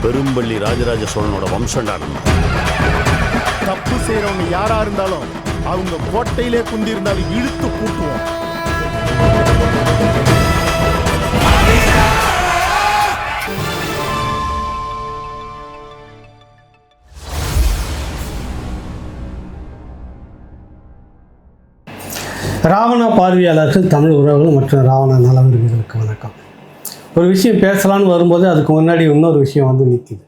பெரும்பள்ளி ராஜராஜ சோழனோட வம்சண்டான. தப்பு செய்யறவங்க யாரா இருந்தாலும் அவங்க கோட்டையிலே குந்தி இருந்தாலும் இழுத்து பூட்டுவோம். ராவண பார்வையாளர்கள், தமிழ் உறவுகள் மற்றும் ராவண நலவிரும்பிகளுக்கு வணக்கம். ஒரு விஷயம் பேசலான்னு வரும்போது அதுக்கு முன்னாடி இன்னொரு விஷயம் வந்து நிற்கிது.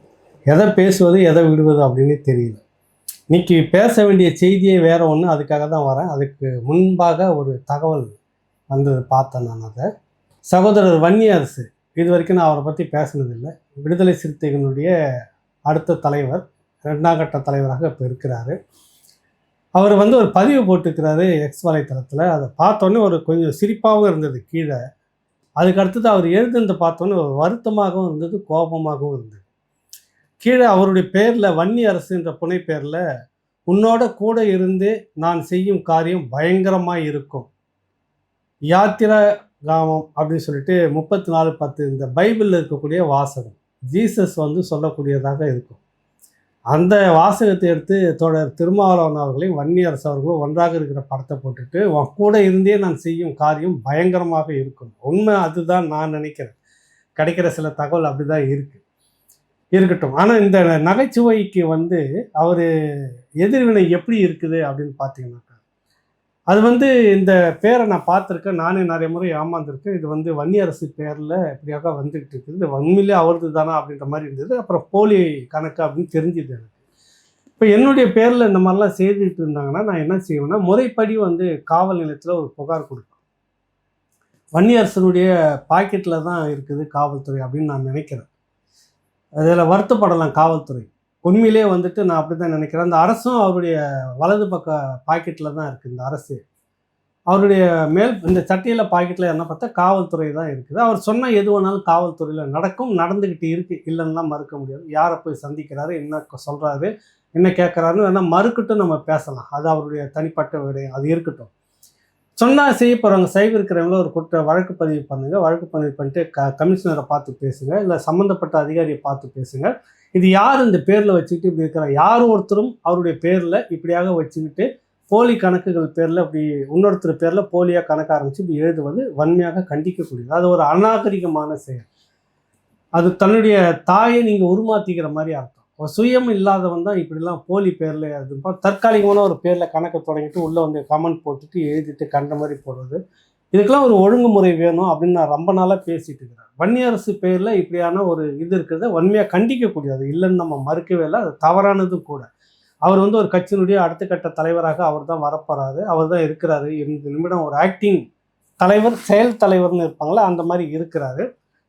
எதை பேசுவது எதை விடுவது அப்படின்னு தெரியல. இன்றைக்கி பேச வேண்டிய செய்தியே வேறு ஒன்று, அதுக்காக தான் வரேன். அதுக்கு முன்பாக ஒரு தகவல் வந்து பார்த்தேன். நான் அதை சகோதரர் வன்னியரசு, இது வரைக்கும் நான் அவரை பற்றி பேசினதில்லை. விடுதலை சிறுத்தைகளுடைய அடுத்த தலைவர், 2ஆம் கட்ட தலைவராக இப்போ இருக்கிறாரு. அவர் வந்து ஒரு பதிவு போட்டுக்கிறாரு எக்ஸ் வலைத்தளத்தில். அதை பார்த்தோன்னே ஒரு கொஞ்சம் சிரிப்பாகவும் இருந்தது கீழே. அதுக்கு அடுத்தது அவர் எழுதுனதை பார்த்தோன்னே ஒரு வருத்தமாகவும் இருந்தது, கோபமாகவும் இருந்தது. கீழே அவருடைய பேரில் வன்னியரசு என்ற புனை பேரில், உன்னோட கூட இருந்து நான் செய்யும் காரியம் பயங்கரமாக இருக்கும், யாத்திரா காமம் அப்படின்னு சொல்லிட்டு 34:10 இந்த பைபிளில் இருக்கக்கூடிய வாசகம், ஜீசஸ் வந்து சொல்லக்கூடியதாக இருக்கும். அந்த வாசகத்தை எடுத்து தோழர் திருமாவளவன் அவர்களையும் வன்னியரசு அவர்களும் ஒன்றாக இருக்கிற படத்தை போட்டுட்டு, உன் கூட இருந்தே நான் செய்யும் காரியம் பயங்கரமாக இருக்கும். உண்மை அதுதான் நான் நினைக்கிறேன். கிடைக்கிற சில தகவல் அப்படி தான் இருக்கட்டும். ஆனால் இந்த நகைச்சுவைக்கு வந்து அவர் எதிர்வினை எப்படி இருக்குது அப்படின்னு பார்த்தீங்கன்னாக்கா, அது வந்து இந்த பேரை நான் பார்த்துருக்கேன். நானே நிறைய முறை ஏமாந்துருக்கேன். இது வந்து வன்னியரசு பேரில் இப்படியாக வந்துக்கிட்டு இருக்குது. இது உண்மையிலே அவரது தானா அப்படின்ற மாதிரி இருந்தது. அப்புறம் போலி கணக்கு அப்படின்னு தெரிஞ்சுது எனக்கு. இப்போ என்னுடைய பேரில் இந்த மாதிரிலாம் செய்துட்டு இருந்தாங்கன்னா நான் என்ன செய்வேன்னா, முறைப்படி வந்து காவல் நிலையத்தில் ஒரு புகார் கொடுப்பேன். வன்னியரசனுடைய பாக்கெட்டில் தான் இருக்குது காவல்துறை அப்படின்னு நான் நினைக்கிறேன். அதில் வருத்தப்படலாம் காவல்துறை. உண்மையிலே வந்துட்டு நான் அப்படி தான் நினைக்கிறேன். அந்த அரசும் அவருடைய வலது பக்க பாக்கெட்டில் தான் இருக்குது. இந்த அரசு அவருடைய மேல் இந்த சட்டையில் பாக்கெட்டில் என்ன பார்த்தா காவல்துறை தான் இருக்குது. அவர் சொன்னால் எது வேணாலும் காவல்துறையில் நடக்கும், நடந்துக்கிட்டு இருக்குது, இல்லைன்னா மறுக்க முடியாது. யாரை போய் சந்திக்கிறாரு, என்ன சொல்கிறாரு, என்ன கேட்குறாருன்னு வேணால் மறுக்கட்டும், நம்ம பேசலாம். அது அவருடைய தனிப்பட்ட விடயம், அது இருக்கட்டும். சொன்னால் செய்ய போகிறவங்க, சைவ இருக்கிறவங்கள ஒரு வழக்கு பதிவு பண்ணுங்கள். வழக்கு பதிவு பண்ணிட்டு கமிஷனரை பார்த்து பேசுங்க, இல்லை சம்மந்தப்பட்ட அதிகாரியை பார்த்து பேசுங்க. இது யார் இந்த பேரில் வச்சுக்கிட்டு இப்படி இருக்கிறார், யார் ஒருத்தரும் அவருடைய பேரில் இப்படியாக வச்சுக்கிட்டு போலி கணக்குகள் பேரில் இப்படி இன்னொருத்தர் பேரில் போலியாக கணக்கு ஆரம்பித்து இப்படி எழுதுவது வன்மையாக கண்டிக்கக்கூடியது. அது ஒரு அநாகரிகமான செயல். அது தன்னுடைய தாயை நீங்கள் உருமாற்றிக்கிற மாதிரி அர்த்தம். சுயம் இல்லாதவன் தான் இப்படிலாம் போலி பேரில் எழுதுப்பா. தற்காலிகமான ஒரு பேரில் கணக்கை தொடங்கிட்டு உள்ளே வந்து கமெண்ட் போட்டுட்டு எழுதிட்டு கண்ட மாதிரி போடுறது, இதுக்கெல்லாம் ஒரு ஒழுங்குமுறை வேணும் அப்படின்னு நான் ரொம்ப நாளாக பேசிட்டு இருக்கிறேன். வன்னியரசு பேரில் இப்படியான ஒரு இது இருக்கிறத வன்மையாக கண்டிக்கக்கூடியது, இல்லைன்னு நம்ம மறுக்கவே இல்லை. அது தவறானதும் கூட. அவர் வந்து ஒரு கட்சியினுடைய அடுத்த கட்ட தலைவராக அவர் தான் வரப்போறாரு, அவர் தான் இருக்கிறாரு. இந்த நிமிடம் ஒரு ஆக்டிங் தலைவர், செயல் தலைவர்னு இருப்பாங்களா, அந்த மாதிரி இருக்கிறாரு.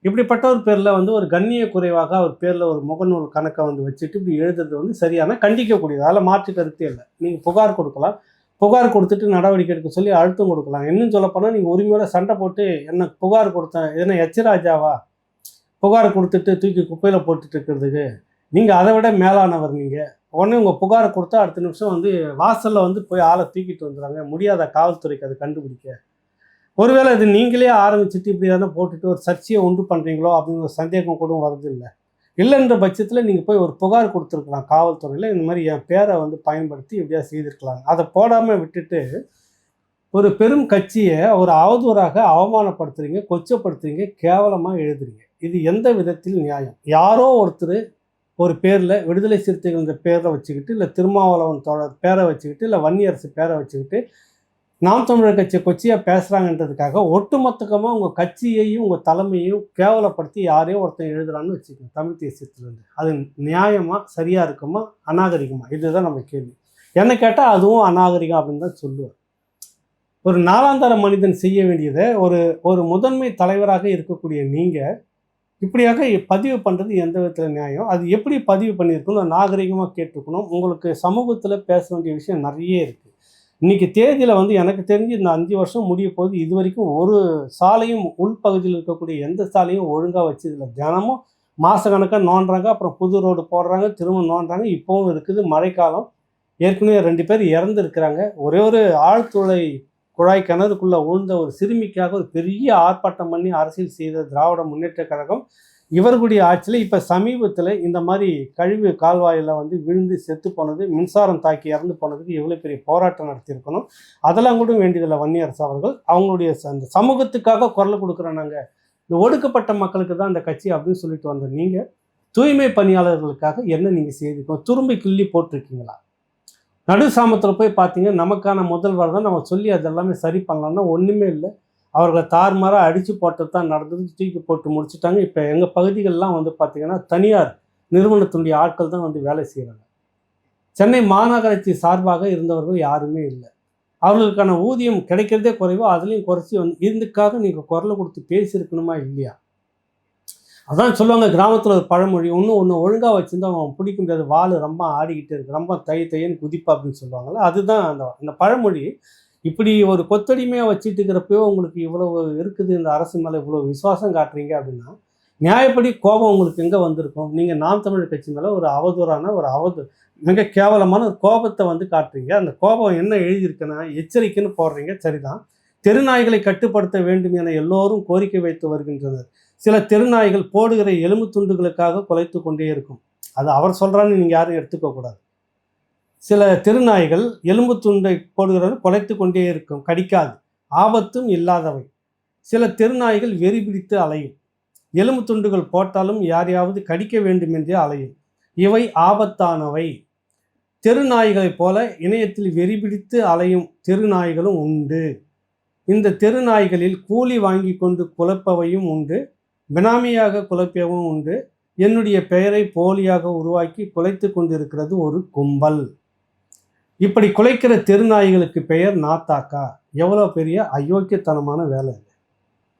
இப்படிப்பட்ட ஒரு பேரில் வந்து ஒரு கண்ணிய குறைவாக அவர் பேரில் ஒரு முகநூல் கணக்கை வந்து வச்சுட்டு இப்படி எழுதுறது வந்து சரியான கண்டிக்கக்கூடியது. அதில் மாற்று கருத்தே இல்லை. நீங்கள் புகார் கொடுக்கலாம், புகார் கொடுத்துட்டு நடவடிக்கை எடுக்க சொல்லி அழுத்தம் கொடுக்கலாம். இன்னும் சொல்லப்போனால் நீங்கள் உரிமையோட சண்டை போட்டு என்ன புகார் கொடுத்தேன், என்ன எச்சராஜாவா புகார் கொடுத்துட்டு தூக்கி குப்பையில் போட்டுட்டு இருக்கிறதுக்கு, நீங்கள் அதை விட மேலானவர். நீங்கள் உடனே உங்கள் புகாரை கொடுத்தா அடுத்த நிமிஷம் வந்து வாசலில் வந்து போய் ஆளை தூக்கிட்டு வந்துடுறாங்க. முடியாத காவல்துறைக்கு அது கண்டுபிடிக்க. ஒருவேளை இது நீங்களே ஆரம்பிச்சுட்டு இப்படி தானே போட்டுட்டு ஒரு சர்ச்சையை உண்டு பண்ணுறீங்களோ அப்படின்னு ஒரு சந்தேகம் கூட வருது. இல்லைன்ற பட்சத்தில் நீங்கள் போய் ஒரு புகார் கொடுத்துருக்கலாம் காவல்துறையில், இந்த மாதிரி என் பேரை வந்து பயன்படுத்தி எப்படியா செய்திருக்கலாம். அதை போடாமல் விட்டுட்டு ஒரு பெரும் கட்சியை ஒரு அவதூறாக அவமானப்படுத்துறீங்க, கொச்சப்படுத்துறீங்க, கேவலமாக எழுதுறீங்க. இது எந்த விதத்தில் நியாயம்? யாரோ ஒருத்தர் ஒரு பேரில் விடுதலை சிறுத்தைகள்ன்ற பேரை வச்சுக்கிட்டு, இல்லை திருமாவளவன் தோழர் பேரை வச்சுக்கிட்டு, இல்லை வன்னியரசு பேரை வச்சுக்கிட்டு நாம் தமிழர் கட்சியை கொச்சியாக பேசுகிறாங்கன்றதுக்காக ஒட்டுமொத்தமாக உங்கள் கட்சியையும் உங்கள் தலைமையும் கேவலப்படுத்தி யாரையும் ஒருத்தன் எழுதுறான்னு வச்சுக்கோங்க தமிழ் தேசியத்துலேருந்து. அது நியாயமாக, சரியாக இருக்குமா, அநாகரிகமா? இதுதான் நம்ம கேள்வி. என்ன கேட்டால் அதுவும் அநாகரிகம் அப்படின்னு தான் சொல்லுவேன். ஒரு நாளாந்தர மனிதன் செய்ய வேண்டியதை ஒரு முதன்மை தலைவராக இருக்கக்கூடிய நீங்கள் இப்படியாக பதிவு பண்ணுறது எந்த விதத்தில் நியாயம்? அது எப்படி பதிவு பண்ணியிருக்கணும், நாகரிகமாக கேட்டிருக்கணும். உங்களுக்கு சமூகத்தில் பேச வேண்டிய விஷயம் நிறைய இருக்குது. இன்றைக்கி தேதியில் வந்து எனக்கு தெரிஞ்சு இந்த 5 வருஷம் முடிய போது இது வரைக்கும் ஒரு சாலையும் உள்பகுதியில் இருக்கக்கூடிய எந்த சாலையும் ஒழுங்காக வச்சதில்லை. தினமும் மாதக்கணக்காக நோண்டுறாங்க, அப்புறம் புது ரோடு போடுறாங்க, திரும்ப நோண்டுறாங்க. இப்போவும் இருக்குது. மழைக்காலம், ஏற்கனவே 2 பேர் இறந்துருக்கிறாங்க. ஒரே ஒரு ஆழ்துளை குழாய் கிணறுக்குள்ளே விழுந்த ஒரு சிறுமிக்காக ஒரு பெரிய ஆர்ப்பாட்டம் பண்ணி அரசியல் செய்த திராவிட முன்னேற்ற கழகம் இவர்களுடைய ஆட்சியில் இப்போ சமீபத்தில் இந்த மாதிரி கழிவு கால்வாயில் வந்து விழுந்து செத்து போனது, மின்சாரம் தாக்கி இறந்து போனதுக்கு எவ்வளோ பெரிய போராட்டம் நடத்தியிருக்கணும். அதெல்லாம் கூட வேண்டியதில்லை. வன்னியரசு அவர்கள் அவங்களுடைய அந்த சமூகத்துக்காக குரல் கொடுக்குறோம், நாங்கள் இந்த ஒடுக்கப்பட்ட மக்களுக்கு தான் இந்த கட்சி அப்படின்னு சொல்லிட்டு வந்த நீங்கள் தூய்மை பணியாளர்களுக்காக என்ன நீங்கள் செய்திருக்கோம்? துரும்பி கிள்ளி போட்டிருக்கீங்களா? நடு சாமத்தில் போய் பார்த்தீங்க, நமக்கான முதல்வர் தான், நம்ம சொல்லி அதெல்லாமே சரி பண்ணலாம்னா ஒன்றுமே இல்லை. அவர்களை தாறுமாறாக அடித்து போட்டது தான் நடந்தது. தூக்கி போட்டு முடிச்சுட்டாங்க. இப்போ எங்கள் பகுதிகளெலாம் வந்து பார்த்திங்கன்னா தனியார் நிறுவனத்தினுடைய ஆட்கள் தான் வந்து வேலை செய்கிறாங்க. சென்னை மாநகராட்சி சார்பாக இருந்தவர்கள் யாருமே இல்லை. அவர்களுக்கான ஊதியம் கிடைக்கிறதே குறைவோ அதுலேயும் குறைச்சி வந்து இதுக்காக நீங்கள் குரலை கொடுத்து பேசியிருக்கணுமா இல்லையா? அதான் சொல்லுவாங்க கிராமத்தில் ஒரு பழமொழி, ஒன்று ஒழுங்காக வச்சுருந்து அவன் பிடிக்க முடியாது, வாள் ரொம்ப ஆடிக்கிட்டு இருக்கு, ரொம்ப தையன்னு குதிப்பா அப்படின்னு சொல்லுவாங்கள்ல, அதுதான் அந்த பழமொழி. இப்படி ஒரு கொத்தடிமையாக வச்சுட்டு இருக்கிறப்போ உங்களுக்கு இவ்வளவு இருக்குது, இந்த அரசு மேலே இவ்வளோ விசுவாசம் காட்டுறீங்க அப்படின்னா நியாயப்படி கோபம் உங்களுக்கு எங்கே வந்திருக்கும்? நீங்கள் நாம் தமிழர் கட்சி மேலே ஒரு அவதூறான மிக கேவலமான ஒரு கோபத்தை வந்து காட்டுறீங்க. அந்த கோபம் என்ன எழுதியிருக்குன்னா எச்சரிக்கைன்னு போடுறீங்க, சரிதான். தெருநாய்களை கட்டுப்படுத்த வேண்டும் என எல்லோரும் கோரிக்கை வைத்து வருகின்றனர். சில தெருநாய்கள் போடுகிற எலும்பு துண்டுகளுக்காக குலைத்து கொண்டே இருக்கும். அது அவர் சொல்கிறான்னு நீங்கள் யாரும் எடுத்துக்கக்கூடாது. சில தெருநாய்கள் எலும்பு துண்டை போடுகிறது குலைத்து கொண்டே இருக்கும், கடிக்காது, ஆபத்தும் இல்லாதவை. சில தெருநாய்கள் வெறி பிடித்து அலையும், எலும்பு துண்டுகள் போட்டாலும் யாரையாவது கடிக்க வேண்டும் என்றே அலையும். இவை ஆபத்தானவை. தெருநாய்களைப் போல இணையத்தில் வெறி பிடித்து அலையும் தெருநாய்களும் உண்டு. இந்த தெருநாய்களில் கூலி வாங்கி கொண்டு குலைப்பவையும் உண்டு, பினாமியாக குலைப்பவும் உண்டு. என்னுடைய பெயரை போலியாக உருவாக்கி குலைத்து கொண்டிருக்கிறது ஒரு கும்பல். இப்படி குலைக்கிற தெருநாய்களுக்கு பெயர் நாத்தாக்கா. எவ்வளோ பெரிய அயோக்கியத்தனமான வேலை.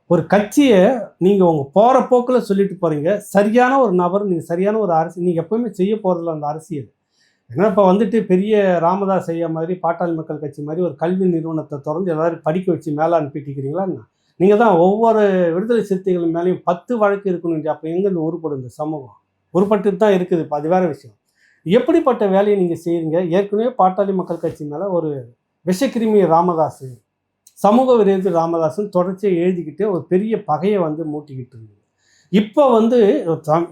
ஒரு கட்சியை நீங்கள் உங்கள் போகிற போக்கில் சொல்லிட்டு போகிறீங்க. சரியான ஒரு நபர், நீங்கள் சரியான ஒரு அரசியல் நீங்கள் எப்போவுமே செய்ய போகிறதில்ல அந்த அரசியல். ஏன்னா இப்போ வந்துட்டு பெரிய ராமதாஸ் ஐயா மாதிரி பாட்டாளி மக்கள் கட்சி மாதிரி ஒரு கல்வி நிறுவனத்தை திறந்து எல்லாரும் படிக்க வச்சு மேலே அனுப்பிட்டிருக்கிறீங்களா? நீங்கள் தான் ஒவ்வொரு விடுதலை சிறுத்தைகள் மேலேயும் 10 வழக்கு இருக்கணும். அப்போ எங்கேருந்து உருப்படும் இந்த சமூகம்? உருப்பட்டு தான் இருக்குது. இப்போ அது வேறு விஷயம். எப்படிப்பட்ட வேலையை நீங்கள் செய்கிறீங்க? ஏற்கனவே பாட்டாளி மக்கள் கட்சி மேலே ஒரு விஷக்கிருமி ராமதாஸ், சமூக விரோதி ராமதாஸ்ன்னு தொடர்ச்சியை எழுதிக்கிட்டு ஒரு பெரிய பகையை வந்து மூட்டிக்கிட்டு இருந்தது. இப்போ வந்து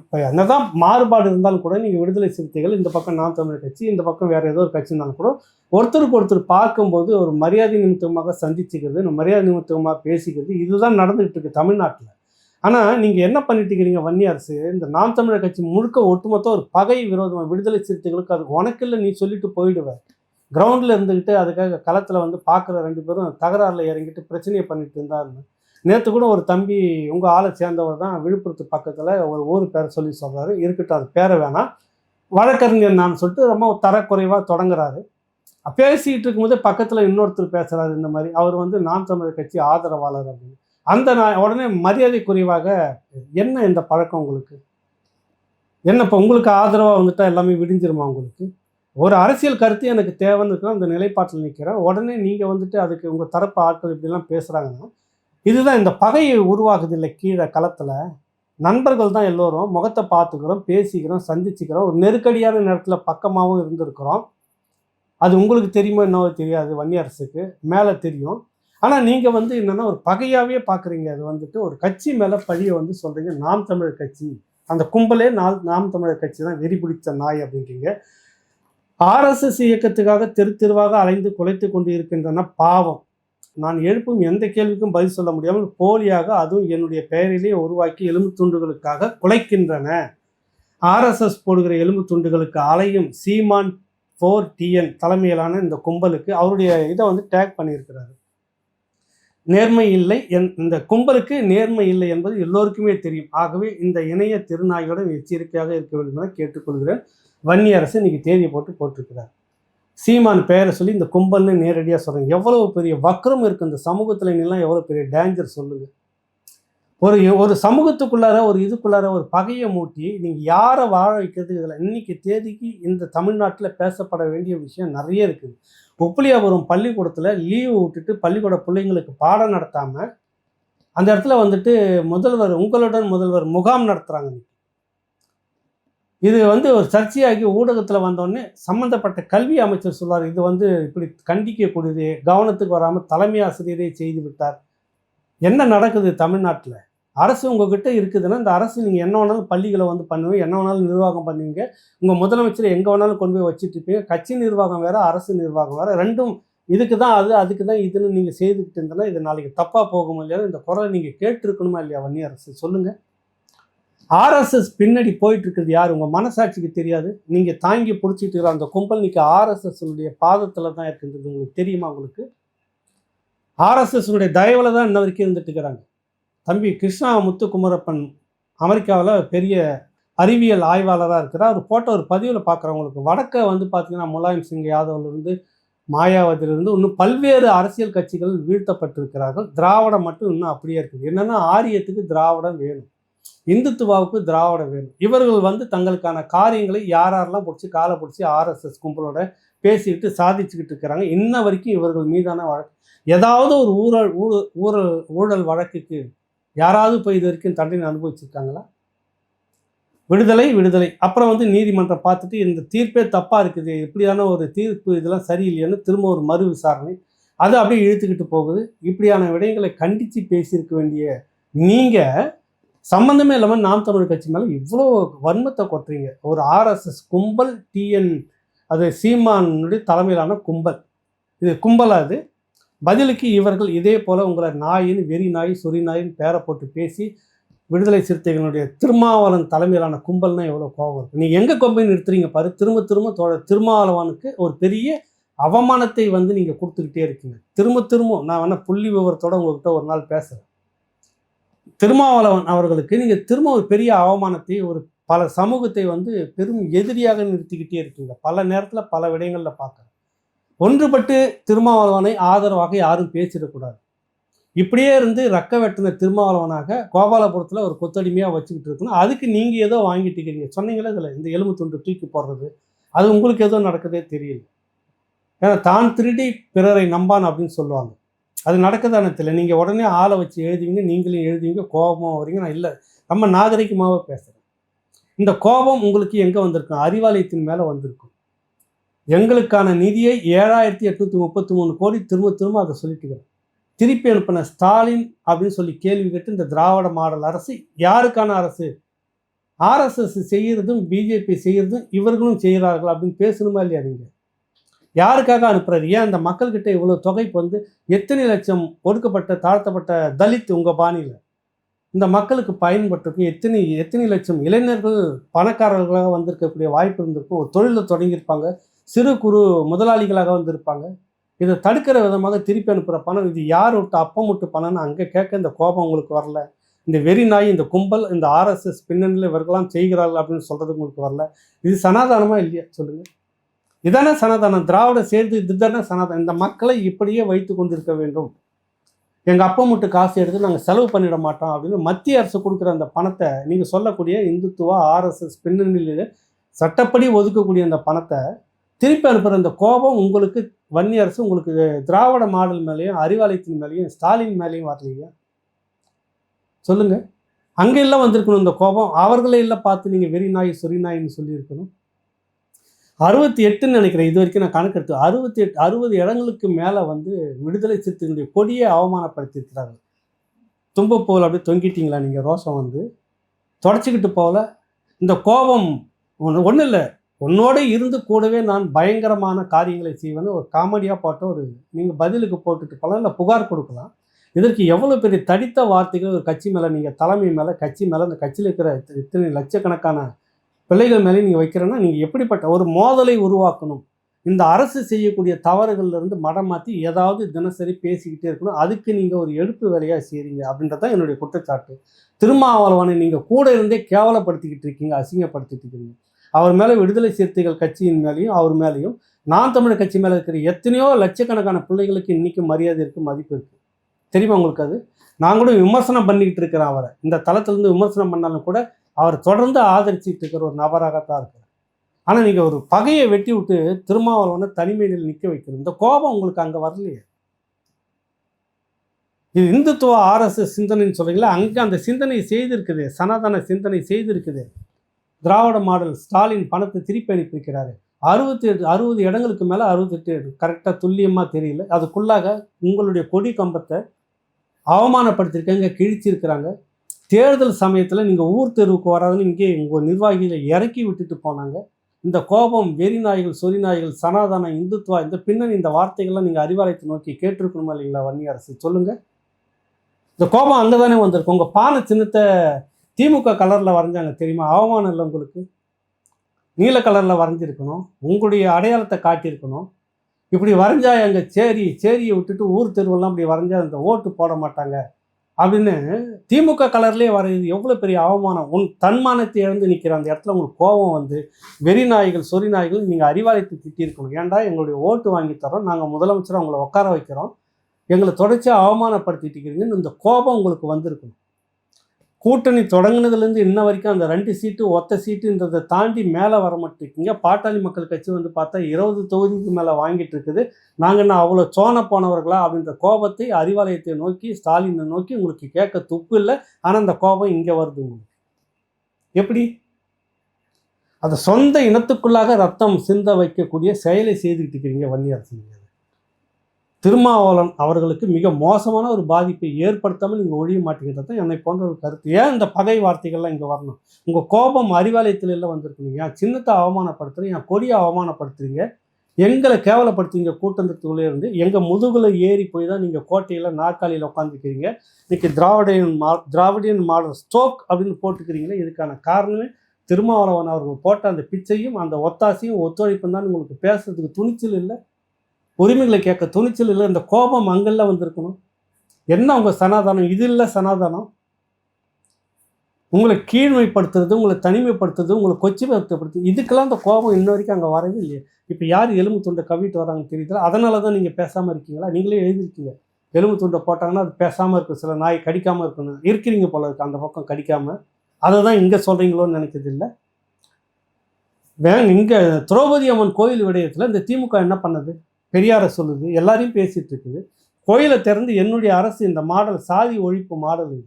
இப்போ என்னதான் மாறுபாடு இருந்தாலும் கூட நீங்கள் விடுதலை சிறுத்தைகள் இந்த பக்கம் நாம் தமிழர் கட்சி, இந்த பக்கம் வேறு ஏதோ ஒரு கட்சி இருந்தாலும் கூட ஒருத்தருக்கு ஒருத்தர் பார்க்கும்போது ஒரு மரியாதை நிமித்தமாக சந்திச்சுக்கிறது, மரியாதை நிமித்தமாக பேசிக்கிறது, இதுதான் நடந்துகிட்டு இருக்கு தமிழ்நாட்டில். ஆனால் நீங்கள் என்ன பண்ணிட்டு இருக்கிறீங்க? வன்னிய அரசு இந்த நாம் தமிழர் கட்சி முழுக்க ஒட்டுமொத்த ஒரு பகை விரோதமாக விடுதலை சிறுத்தைகளுக்கு அது உனக்கு இல்லை, நீ சொல்லிட்டு போயிடுவேன். கிரவுண்டில் இருந்துக்கிட்டு அதுக்காக களத்தில் வந்து பார்க்குற 2 பேரும் தகராறில் இறங்கிட்டு பிரச்சனையை பண்ணிட்டு இருந்தாருன்னு நேற்று கூட ஒரு தம்பி உங்கள் ஆளை சேர்ந்தவர் தான் விழுப்புரத்து பக்கத்தில் ஒரு ஊர் பேரை சொல்கிறாரு. இருக்கட்டும், அது பேரை வேணாம், வழக்கறிஞர் நான் சொல்லிட்டு ரொம்ப தரக்குறைவாக தொடங்குறாரு. பேசிக்கிட்டு இருக்கும்போது பக்கத்தில் இன்னொருத்தர் பேசுகிறாரு இந்த மாதிரி, அவர் வந்து நாம் தமிழர் கட்சி ஆதரவாளர் அப்படின்னு. அந்த நான் உடனே மரியாதை குறைவாக, என்ன இந்த பழக்கம் உங்களுக்கு? என்ன இப்போ உங்களுக்கு ஆதரவாக வந்துட்டால் எல்லாமே விடிஞ்சிருமா உங்களுக்கு? ஒரு அரசியல் கருத்து எனக்கு தேவைன்னு இருக்கிற அந்த நிலைப்பாட்டில் நிற்கிறேன். உடனே நீங்கள் வந்துட்டு அதுக்கு உங்கள் தரப்பு ஆட்கள் இப்படிலாம் பேசுகிறாங்கன்னா இதுதான் இந்த பகையை உருவாகுது. இல்லை கீழே களத்தில் நண்பர்கள் தான் எல்லோரும் முகத்தை பார்த்துக்கிறோம், பேசிக்கிறோம், சந்திச்சுக்கிறோம், ஒரு நெருக்கடியான நேரத்தில் பக்கமாகவும் இருந்திருக்கிறோம். அது உங்களுக்கு தெரியுமோ என்னவோ தெரியாது, வன்னியரசுக்கு மேலே தெரியும். ஆனால் நீங்கள் வந்து என்னென்னா ஒரு பகையாகவே பார்க்குறீங்க. அது வந்துட்டு ஒரு கட்சி மேலே பழியை வந்து சொல்கிறீங்க. நாம் தமிழர் கட்சி அந்த கும்பலே நாம் தமிழர் கட்சி தான் வெறி பிடித்த நாய் அப்படின்றீங்க. ஆர்எஸ்எஸ் இயக்கத்துக்காக தெருவாக அலைந்து குலைத்து கொண்டு இருக்கின்றன பாவம். நான் எழுப்பும் எந்த கேள்விக்கும் பதில் சொல்ல முடியாமல் போலியாக, அதுவும் என்னுடைய பெயரிலே உருவாக்கி எலும்பு துண்டுகளுக்காக குலைக்கின்றன. ஆர்எஸ்எஸ் போடுகிற எலும்பு துண்டுகளுக்கு அலையும் சீமான் 4TN தலைமையிலான இந்த கும்பலுக்கு அவருடைய இதை வந்து டேக் பண்ணியிருக்கிறாரு. நேர்மை இல்லை, இந்த கும்பலுக்கு நேர்மை இல்லை என்பது எல்லோருக்குமே தெரியும். ஆகவே இந்த இணைய திருநாய்களுடன் எச்சரிக்கையாக இருக்க வேண்டும் என கேட்டுக்கொள்கிறேன். வன்னிய அரசு இன்னைக்கு தேதியை போட்டிருக்கிறார். சீமான் பெயரை சொல்லி இந்த கும்பல்னு நேரடியாக சொல்கிறேன். எவ்வளவு பெரிய வக்ரம் இருக்குது இந்த சமூகத்தில், நீலாம் எவ்வளோ பெரிய டேஞ்சர் சொல்லுங்கள். ஒரு சமூகத்துக்குள்ளார ஒரு இதுக்குள்ளார ஒரு பகையை மூட்டி நீங்கள் யாரை வாழ வைக்கிறதுக்கு இதில் இன்னைக்கு தேதிக்கு இந்த தமிழ்நாட்டில் பேசப்பட வேண்டிய விஷயம் நிறைய இருக்குது. உப்பிலியாபுரம் பள்ளிக்கூடத்தில் லீவு விட்டுட்டு பள்ளிக்கூட பிள்ளைங்களுக்கு பாடம் நடத்தாமல் அந்த இடத்துல வந்துட்டு உங்களுடன் முதல்வர் முகாம் நடத்துகிறாங்க. இது வந்து ஒரு சர்ச்சையாகி ஊடகத்தில் வந்தோடனே சம்மந்தப்பட்ட கல்வி அமைச்சர் சொல்வார், இது வந்து இப்படி கண்டிக்கக்கூடியது, கவனத்துக்கு வராமல் தலைமை ஆசிரியரே செய்து விட்டார். என்ன நடக்குது தமிழ்நாட்டில்? அரசு உங்ககிட்ட இருக்குதுன்னா இந்த அரசு நீங்கள் என்ன வேணாலும் பள்ளிகளை வந்து பண்ணுவீங்க, என்ன வேணாலும் நிர்வாகம் பண்ணுவீங்க, உங்கள் முதலமைச்சர் எங்கே வேணாலும் கொண்டு போய் வச்சுட்டு இருப்பீங்க. கட்சி நிர்வாகம் வேறு, அரசு நிர்வாகம் வேறு, ரெண்டும் இதுக்கு தான் அது அதுக்கு தான் இதுன்னு நீங்கள் செய்துக்கிட்டு இருந்தனா இது நாளைக்கு தப்பாக போகும் இல்லையா? இந்த குரலை நீங்கள் கேட்டிருக்கணுமா இல்லையா? வன்னிய அரசு சொல்லுங்கள். ஆர்எஸ்எஸ் பின்னாடி போயிட்டு இருக்குது யார்? உங்கள் மனசாட்சிக்கு தெரியாது. நீங்கள் தாங்கி பிடிச்சிட்டு இருக்கிற அந்த கும்பல் இன்னைக்கு ஆர்எஸ்எஸ்னுடைய பாதத்தில் தான் இருக்கின்றது. உங்களுக்கு தெரியுமா? உங்களுக்கு ஆர்எஸ்எஸ்னுடைய தயவில் தான் இன்ன வரைக்கும் இருந்துட்டு இருக்கிறாங்க. தம்பி கிருஷ்ணா முத்துக்குமரப்பன் அமெரிக்காவில் பெரிய அறிவியல் ஆய்வாளராக இருக்கிறார். அவர் போட்ட ஒரு பதிவில் பார்க்குறவங்களுக்கு வடக்க வந்து பார்த்தீங்கன்னா முலாயம் சிங் யாதவ்லேருந்து மாயாவதிலிருந்து இன்னும் பல்வேறு அரசியல் கட்சிகள் வீழ்த்தப்பட்டிருக்கிறார்கள். திராவிடம் மட்டும் இன்னும் அப்படியே இருக்குது. என்னென்னா ஆரியத்துக்கு திராவிடம் வேணும், இந்துத்துவாவுக்கு திராவிடம் வேணும். இவர்கள் வந்து தங்களுக்கான காரியங்களை யாரெல்லாம் பிடிச்சி காலை பிடிச்சி ஆர்எஸ்எஸ் கும்பலோட பேசிக்கிட்டு சாதிச்சுக்கிட்டு இருக்கிறாங்க. இன்ன வரைக்கும் இவர்கள் மீதான வழக்கு ஏதாவது ஒரு ஊழல் வழக்குக்கு யாராவது போய் இது வரைக்கும் தண்டனை அனுபவிச்சிருக்காங்களா? விடுதலை அப்புறம் வந்து நீதிமன்றம் பார்த்துட்டு இந்த தீர்ப்பே தப்பாக இருக்குது, இப்படியான ஒரு தீர்ப்பு இதெல்லாம் சரியில்லைன்னு திரும்ப ஒரு மறு விசாரணை, அது அப்படியே இழுத்துக்கிட்டு போகுது. இப்படியான விடயங்களை கண்டித்து பேசியிருக்க வேண்டிய நீங்கள் சம்மந்தமே இல்லாமல் நாம் தமிழர் கட்சி மேலே இவ்வளோ வன்மத்தை கொட்டுறீங்க. ஒரு ஆர்எஸ்எஸ் கும்பல், டிஎன் அது சீமானுடைய தலைமையிலான கும்பல், இது கும்பலாக அது. பதிலுக்கு இவர்கள் இதே போல் உங்களை நாயின்னு வெறி நாய் சொறி நாயின்னு பேரை போட்டு பேசி விடுதலை சிறுத்தைகளுடைய திருமாவளவன் தலைமையிலான கும்பல்னா எவ்வளோ கோபம் இருக்குது. நீங்கள் எங்கே கொம்பை நிறுத்துறீங்க பாரு. திரும்ப திருமாவளவனுக்கு ஒரு பெரிய அவமானத்தை வந்து நீங்கள் கொடுத்துக்கிட்டே இருக்கீங்க. திரும்ப நான் வேணால் புள்ளி விவரத்தோடு உங்கள்கிட்ட ஒரு நாள் பேசுகிறேன். திருமாவளவன் அவர்களுக்கு நீங்கள் திரும்ப ஒரு பெரிய அவமானத்தை, ஒரு பல சமூகத்தை வந்து பெரும் எதிரியாக நிறுத்திக்கிட்டே இருக்கீங்க. பல நேரத்தில் பல விடயங்களில் பார்க்குறேன். ஒன்றுபட்டு திருமாவளவனை ஆதரவாக யாரும் பேசிடக்கூடாது. இப்படியே இருந்து ரக்க வெட்டின திருமாவளவனாக கோபாலபுரத்தில் ஒரு கொத்தடிமையாக வச்சுக்கிட்டு இருக்கணும். அதுக்கு நீங்கள் ஏதோ வாங்கிட்டு இருக்கிறீங்க சொன்னீங்களே. இதில் இந்த எலும்பு துண்டு தூக்கி போடுறது அது உங்களுக்கு ஏதோ நடக்குதே தெரியல. ஏன்னா தான் திருடி பிறரை நம்பான் அப்படின்னு சொல்லுவாங்க. அது நடக்குதானே தெரியல. நீங்கள் உடனே ஆளை வச்சு எழுதுவீங்க, நீங்களும் எழுதுவீங்க, கோபமாக வரீங்க. நான் இல்லை, நம்ம நாகரிகமாக பேசுகிறேன். இந்த கோபம் உங்களுக்கு எங்கே வந்திருக்கும்? அறிவாலயத்தின் மேலே வந்திருக்கும். எங்களுக்கான நிதியை 7,833 கோடி திரும்ப அதை சொல்லிட்டு திருப்பி அனுப்பின ஸ்டாலின் அப்படின்னு சொல்லி கேள்வி கேட்டு இந்த திராவிட மாடல் அரசு யாருக்கான அரசு? ஆர்எஸ்எஸ் செய்கிறதும் பிஜேபி செய்கிறதும் இவர்களும் செய்கிறார்கள் அப்படின்னு பேசணுமா இல்லையா? நீங்கள் யாருக்காக அனுப்புறாரு? ஏன் அந்த மக்கள்கிட்ட இவ்வளோ தொகை வந்து எத்தனை லட்சம் ஒடுக்கப்பட்ட தாழ்த்தப்பட்ட தலித் உங்கள் பாணியில் இந்த மக்களுக்கு பயன்பட்டிருக்கும். எத்தனை லட்சம் இளைஞர்கள் பணக்காரர்களாக வந்திருக்கக்கூடிய வாய்ப்பு இருந்திருக்கும். ஒரு தொழிலை தொடங்கியிருப்பாங்க, சிறு குறு முதலாளிகளாக வந்திருப்பாங்க. இதை தடுக்கிற விதமாக திருப்பி அனுப்புகிற பணம் இது யார் விட்டு அப்பம் விட்டு பணம்னு அங்கே கேட்க இந்த கோபம் உங்களுக்கு வரல. இந்த வெறி நாய், இந்த கும்பல், இந்த ஆர்எஸ்எஸ் பின்னணியில் இவர்களாம் செய்கிறார்கள் அப்படின்னு சொல்கிறது உங்களுக்கு வரல. இது சனாதானமாக இல்லையா சொல்லுங்கள்? இதானே சனாதானம்? திராவிட சேர்ந்து இதுதானே சனாதானம்? இந்த மக்களை இப்படியே வைத்து கொண்டிருக்க வேண்டும். எங்கள் அப்பம் விட்டு காசு எடுத்து நாங்கள் செலவு பண்ணிட மாட்டோம் அப்படின்னு மத்திய அரசு கொடுக்குற அந்த பணத்தை நீங்கள் சொல்லக்கூடிய இந்துத்துவா ஆர்எஸ்எஸ் பின்னணியில் சட்டப்படி ஒதுக்கக்கூடிய அந்த பணத்தை திருப்பி அனுப்புகிற இந்த கோபம் உங்களுக்கு வன்னிய அரசு, உங்களுக்கு திராவிட மாடல் மேலேயும் அறிவாலயத்தின் மேலேயும் ஸ்டாலின் மேலேயும் வரலையா? சொல்லுங்கள். அங்கே எல்லாம் வந்திருக்கணும் இந்த கோபம். அவர்களே இல்லை பார்த்து நீங்கள் வெறி நாய் சொறி நாயின்னு சொல்லியிருக்கணும். 68ன்னு நினைக்கிறேன் இது வரைக்கும் நான் கணக்கெடுத்து 60 இடங்களுக்கு மேலே வந்து விடுதலை சிறுத்தைகளுடைய கொடியை அவமானப்படுத்தியிருக்கிறாங்க. தும்ப போல் அப்படியே தொங்கிட்டீங்களா நீங்கள்? ரோஷம் வந்து தொடச்சிக்கிட்டு போகல. இந்த கோபம் ஒன்றும் இல்லை, உன்னோடு இருந்து கூடவே நான் பயங்கரமான காரியங்களை செய்வேன்னு ஒரு காமெடியாக போட்ட ஒரு நீங்கள் பதிலுக்கு போட்டுட்டு போகலாம், இல்லை புகார் கொடுக்கலாம். இதற்கு எவ்வளோ பெரிய தடித்த வார்த்தைகள் ஒரு கட்சி மேலே, நீங்கள் தலைமை மேலே, கட்சி மேலே, அந்த கட்சியில் இருக்கிற இத்தனை லட்சக்கணக்கான பிள்ளைகள் மேலே நீங்கள் வைக்கிறேன்னா நீங்கள் எப்படிப்பட்ட ஒரு மோதலை உருவாக்கணும்? இந்த அரசு செய்யக்கூடிய தவறுகள்லேருந்து மடம் மாற்றி ஏதாவது தினசரி பேசிக்கிட்டே இருக்கணும். அதுக்கு நீங்கள் ஒரு எடுப்பு வேலையாக செய்கிறீங்க அப்படின்றதான் என்னுடைய குற்றச்சாட்டு. திருமாவளவனை நீங்கள் கூட இருந்தே கேவலப்படுத்திக்கிட்டு இருக்கீங்க, அசிங்கப்படுத்திட்டு இருக்கீங்க. அவர் மேலே விடுதலை சிறுத்தைகள் கட்சியின் மேலேயும் அவர் மேலேயும் நாம் தமிழர் கட்சி மேலே இருக்கிற எத்தனையோ லட்சக்கணக்கான பிள்ளைகளுக்கு இன்றைக்கும் மரியாதை இருக்குது, மதிப்பு இருக்குது. தெரியுமா உங்களுக்கு? அது நான் கூட விமர்சனம் பண்ணிக்கிட்டு இருக்கிறேன் அவரை. இந்த தளத்திலேருந்து விமர்சனம் பண்ணாலும் கூட அவர் தொடர்ந்து ஆதரிச்சுட்டு இருக்கிற ஒரு நபராகத்தான் இருக்கிறார். ஆனால் நீங்கள் ஒரு பகையை வெட்டி விட்டு திருமாவளவனை தனிமையில் நிற்க வைக்கணும். இந்த கோபம் உங்களுக்கு அங்கே வரலையே. இது இந்துத்துவ ஆர்எஸ்எஸ் சிந்தனைன்னு சொல்கிறீங்களா? அங்கே அந்த சிந்தனை செய்திருக்குது, சனாதன சிந்தனை செய்திருக்குது. திராவிட மாடல் ஸ்டாலின் பணத்தை திருப்பி அனுப்பியிருக்கிறாரு. 60 இடங்களுக்கு மேலே 68 கரெக்டாக துல்லியமாக தெரியல. அதுக்குள்ளாக உங்களுடைய கொடி கம்பத்தை அவமானப்படுத்தியிருக்காங்க, கிழிச்சிருக்கிறாங்க. தேர்தல் சமயத்தில் நீங்கள் ஊர் தெருவுக்கு வராதுன்னு இங்கே உங்கள் நிர்வாகிகளை இறக்கி விட்டுட்டு போனாங்க. இந்த கோபம், வெறி நாய்கள், சொறி நாய்கள், சனாதன, இந்துத்துவா, இந்த பின்னணி இந்த வார்த்தைகள்லாம் நீங்கள் அறிவாலயத்தை நோக்கி கேட்டிருக்கணுமா இல்லைங்களா வன்னி அரசு? சொல்லுங்கள். இந்த கோபம் அங்கே தானே வந்திருக்கு. உங்கள் பானை சின்னத்தை திமுக கலரில் வரைஞ்சாங்க தெரியுமா? அவமானம் இல்லை உங்களுக்கு? நீல கலரில் வரைஞ்சிருக்கணும், உங்களுடைய அடையாளத்தை காட்டியிருக்கணும். இப்படி வரைஞ்சா எங்கள் சேரியை விட்டுட்டு ஊர் தெருவெல்லாம் இப்படி வரைஞ்சா அந்த ஓட்டு போட மாட்டாங்க அப்படின்னு திமுக கலர்லேயே வரையுது. எவ்வளோ பெரிய அவமானம்! உன் தன்மானத்தை இழந்து நிற்கிற அந்த இடத்துல உங்களுக்கு கோபம் வந்து வெறி நாய்கள், சொறி நாய்கள், நீங்கள் அறிவாலயத்தை திட்டியிருக்கணும். ஏன்டா எங்களுடைய ஓட்டு வாங்கி தரோம், நாங்கள் முதலமைச்சரை உங்களை உட்கார வைக்கிறோம், எங்களை தொடர்ச்சியாக அவமானப்படுத்திட்டு இருக்கிறீங்கன்னு இந்த கோபம் உங்களுக்கு வந்திருக்கணும். கூட்டணி தொடங்கினதுலேருந்து இன்ன வரைக்கும் அந்த 2 சீட்டு ஒத்த சீட்டுன்றதை தாண்டி மேலே வர மாட்டேங்க. பாட்டாளி மக்கள் கட்சி வந்து பார்த்தா 20 தொகுதிக்கு மேலே வாங்கிட்டு இருக்குது. நாங்கள் என்ன அவ்வளோ சோன போனவர்களா அப்படின்ற கோபத்தை அறிவாலயத்தை நோக்கி, ஸ்டாலினை நோக்கி உங்களுக்கு கேட்க துப்பு இல்லை. ஆனால் அந்த கோபம் இங்கே வருது உங்களுக்கு. எப்படி? அது சொந்த இனத்துக்குள்ளாக ரத்தம் சிந்த வைக்கக்கூடிய செயலை செய்துக்கிட்டு இருக்கிறீங்க வன்னி அரசு. திருமாவளவன் அவர்களுக்கு மிக மோசமான ஒரு பாதிப்பை ஏற்படுத்தாமல் நீங்கள் ஒழிய மாட்டேங்கிறது என்னை போன்ற ஒரு கருத்து. ஏன் இந்த பகை வார்த்தைகள்லாம் இங்கே வரணும்? உங்கள் கோபம் அறிவாலயத்தில் எல்லாம் வந்திருக்கணும். ஏன் சின்னத்தை அவமானப்படுத்துறீங்க, என் கொடியை அவமானப்படுத்துறீங்க, எங்களை கேவலப்படுத்துறீங்க. கூட்டத்துக்குள்ளே இருந்து எங்கள் முதுகில் ஏறி போய் தான் நீங்கள் கோட்டையில் நாற்காலியில் உட்காந்துக்கிறீங்க. இன்றைக்கி திராவிடியன் மாடல் ஸ்டோக் அப்படின்னு போட்டுக்கிறீங்களே, இதுக்கான காரணமே திருமாவளவன் அவர்கள் போட்ட அந்த பிச்சையும் அந்த ஒத்தாசையும் ஒத்துழைப்பும் தான். உங்களுக்கு பேசுறதுக்கு துணிச்சல் இல்லை, உரிமைகளை கேட்க துணிச்சல் இல்லை. இந்த கோபம் அங்கெல்லாம் வந்திருக்கணும். என்ன உங்கள் சனாதானம்? இது இல்லை சனாதானம். உங்களை கீழ்மைப்படுத்துறது, உங்களை தனிமைப்படுத்துறது, உங்களை கொச்சிப்படுத்துறது, இதுக்கெல்லாம் இந்த கோபம் இன்ன வரைக்கும் அங்கே வரவே இல்லையே. இப்போ யார் எலும்பு துண்டை கவிட்டு வராங்கன்னு தெரியல. அதனால தான் நீங்கள் பேசாமல் இருக்கீங்களா? நீங்களே எழுதியிருக்கீங்க, எலும்பு துண்டை போட்டாங்கன்னா அது பேசாமல் இருக்கும், சில நாய் கடிக்காமல் இருக்கணும். இருக்கிறீங்க போல இருக்கு அந்த பக்கம் கடிக்காமல். அதை தான் இங்கே சொல்கிறீங்களோன்னு நினைக்கிறது இல்லை. இங்கே திரௌபதி அம்மன் கோயில் விடயத்தில் இந்த திமுக என்ன பண்ணுது? பெரியாரை சொல்லுது, எல்லாரையும் பேசிகிட்டு இருக்குது. கோயிலை திறந்து என்னுடைய அரசு இந்த மாடல் சாதி ஒழிப்பு மாடல், இது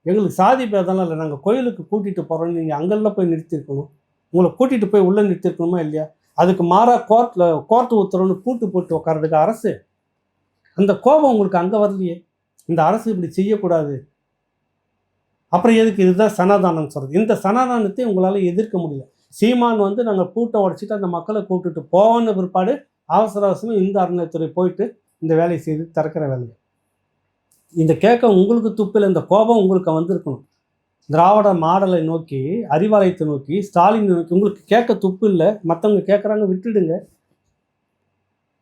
எங்களுக்கு சாதி பேதெல்லாம் இல்லை, நாங்கள் கோயிலுக்கு கூட்டிகிட்டு போகிறோன்னு நீங்கள் அங்கெல்லாம் போய் நிறுத்திருக்கணும். உங்களை கூட்டிகிட்டு போய் உள்ளே நிறுத்திருக்கணுமா இல்லையா? அதுக்கு மாறாக கோர்ட்டு உத்தரவுன்னு கூட்டு போட்டு உட்காரதுக்கு அரசு. அந்த கோபம் உங்களுக்கு அங்கே வரலையே. இந்த அரசு இப்படி செய்யக்கூடாது. அப்புறம் எதுக்கு இதுதான் சனாதானம் சொல்கிறது? இந்த சனாதானத்தை உங்களால் எதிர்க்க முடியல. சீமான் வந்து நாங்கள் கூட்டம் உடச்சிட்டு அந்த மக்களை கூப்பிட்டுட்டு போவோன்னு பிற்பாடு அவசரமாக இந்த அறநிலையத்துறை போயிட்டு இந்த வேலையை செய்து திறக்கிற வேலையை. இந்த கேட்க உங்களுக்கு துப்பில், இந்த கோபம் உங்களுக்கு வந்திருக்கணும். திராவிட மாடலை நோக்கி, அறிவாலயத்தை நோக்கி, ஸ்டாலினை நோக்கி உங்களுக்கு கேட்க துப்பு இல்லை. மற்றவங்க கேட்குறாங்க, விட்டுடுங்க.